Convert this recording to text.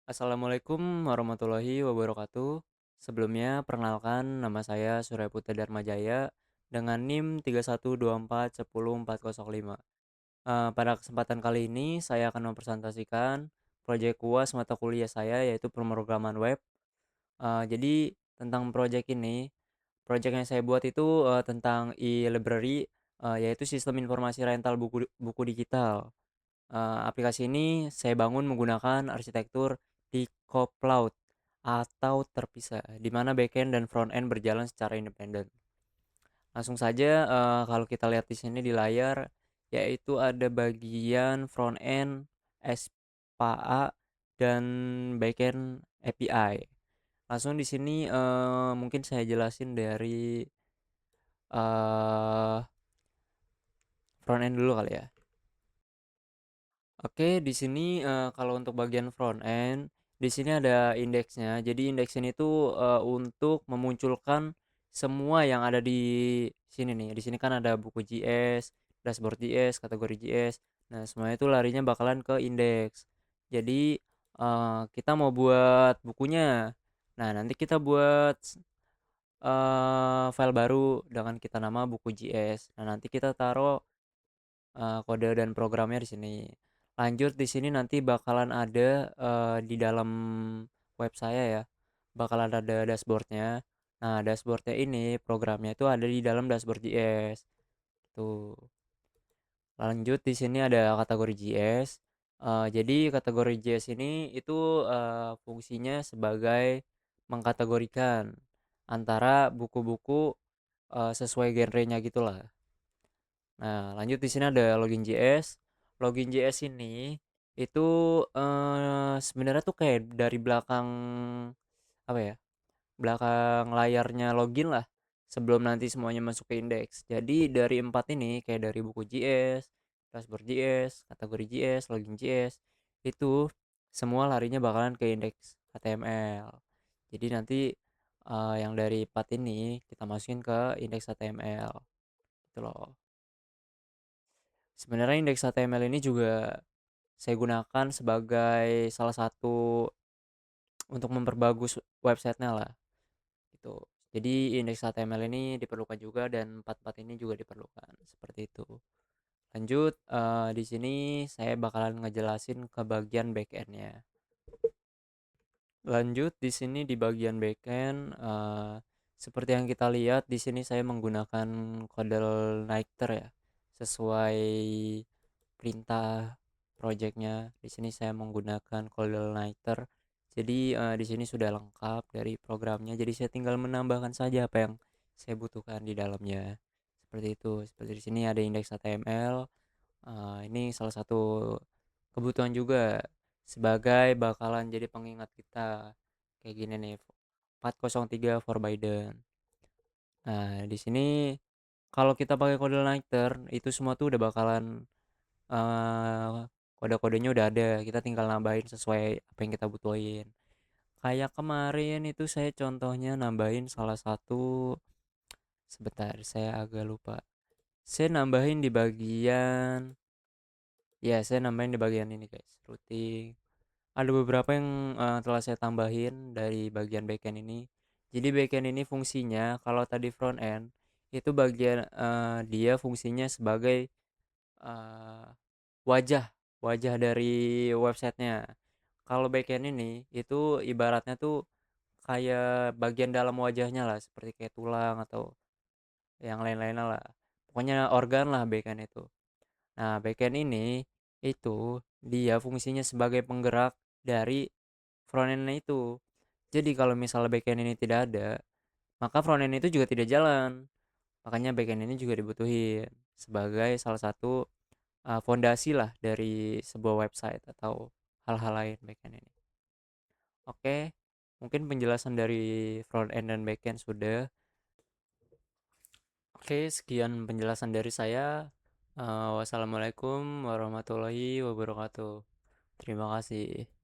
Assalamualaikum warahmatullahi wabarakatuh. Sebelumnya, perkenalkan nama saya Surya Putra Darmajaya dengan NIM 3124104005. Pada kesempatan kali ini, saya akan mempresentasikan proyek UAS mata kuliah saya yaitu pemrograman web. Jadi tentang proyek yang saya buat itu tentang e-library, yaitu sistem informasi rental buku buku digital. Aplikasi ini saya bangun menggunakan arsitektur di cloud atau terpisah, di mana backend dan frontend berjalan secara independen. Langsung saja, kalau kita lihat di sini di layar, yaitu ada bagian frontend, SPA, dan backend API. Langsung di sini mungkin saya jelasin dari eh, frontend dulu kali ya. Oke, di sini, kalau untuk bagian front end, di sini ada indeksnya. Jadi indeks ini tuh, untuk memunculkan semua yang ada di sini nih. Di sini kan ada buku JS, dashboard JS, kategori JS. Nah, semuanya itu larinya bakalan ke indeks. Jadi, kita mau buat bukunya. Nah, nanti kita buat file baru dengan kita nama buku JS. Nah, nanti kita taruh kode dan programnya di sini. Lanjut di sini nanti bakalan ada, di dalam web saya ya, bakalan ada dashboardnya. Nah, dashboardnya ini programnya itu ada di dalam dashboard JS, tuh. Lanjut di sini ada kategori JS. Jadi kategori JS ini itu, fungsinya sebagai mengkategorikan antara buku-buku, sesuai genrenya gitulah. Nah, lanjut di sini ada login JS. Login JS ini itu sebenarnya tuh kayak dari belakang apa ya? Belakang layarnya login lah sebelum nanti semuanya masuk ke indeks. Jadi dari empat ini kayak dari buku JS, dashboard JS, kategori JS, login JS itu semua larinya bakalan ke indeks HTML. Jadi nanti yang dari empat ini kita masukin ke indeks HTML gitu loh. Sebenarnya indeks HTML ini juga saya gunakan sebagai salah satu untuk memperbagus websitenya lah gitu. Jadi indeks HTML ini diperlukan juga dan empat-empat ini juga diperlukan seperti itu. Lanjut, di sini saya bakalan ngejelasin ke bagian backendnya. Lanjut di sini di bagian backend, seperti yang kita lihat di sini saya menggunakan kode Niter ya, sesuai perintah projectnya. Di sini saya menggunakan CodeLighter. Jadi di sini sudah lengkap dari programnya. Jadi saya tinggal menambahkan saja apa yang saya butuhkan di dalamnya. Seperti itu. Seperti di sini ada indeks HTML. Ini salah satu kebutuhan juga sebagai bakalan jadi pengingat kita. Kayak gini nih. 403 for Biden. Nah, di sini kalau kita pakai CodeLighter itu semua tuh udah bakalan Eee, kode-kodenya udah ada, kita tinggal nambahin sesuai apa yang kita butuhin. Kayak kemarin itu saya contohnya nambahin salah satu sebentar saya agak lupa. Saya nambahin di bagian ya saya nambahin di bagian ini guys, routing. Ada beberapa yang, telah saya tambahin dari bagian backend ini. Jadi backend ini fungsinya kalau tadi front end, itu bagian, dia fungsinya sebagai, eee, wajah wajah dari websitenya. Kalau backend ini, itu ibaratnya tuh kayak bagian dalam wajahnya lah, seperti kayak tulang atau yang lain-lainnya lah. Pokoknya organ lah backend itu. Nah, backend ini, itu dia fungsinya sebagai penggerak dari frontend itu. Jadi kalau misalnya backend ini tidak ada, maka frontend itu juga tidak jalan. Makanya backend ini juga dibutuhin sebagai salah satu fondasi lah dari sebuah website atau hal-hal lain backend ini. Oke, mungkin penjelasan dari front end dan back end sudah. Oke, sekian penjelasan dari saya. Wassalamualaikum warahmatullahi wabarakatuh. Terima kasih.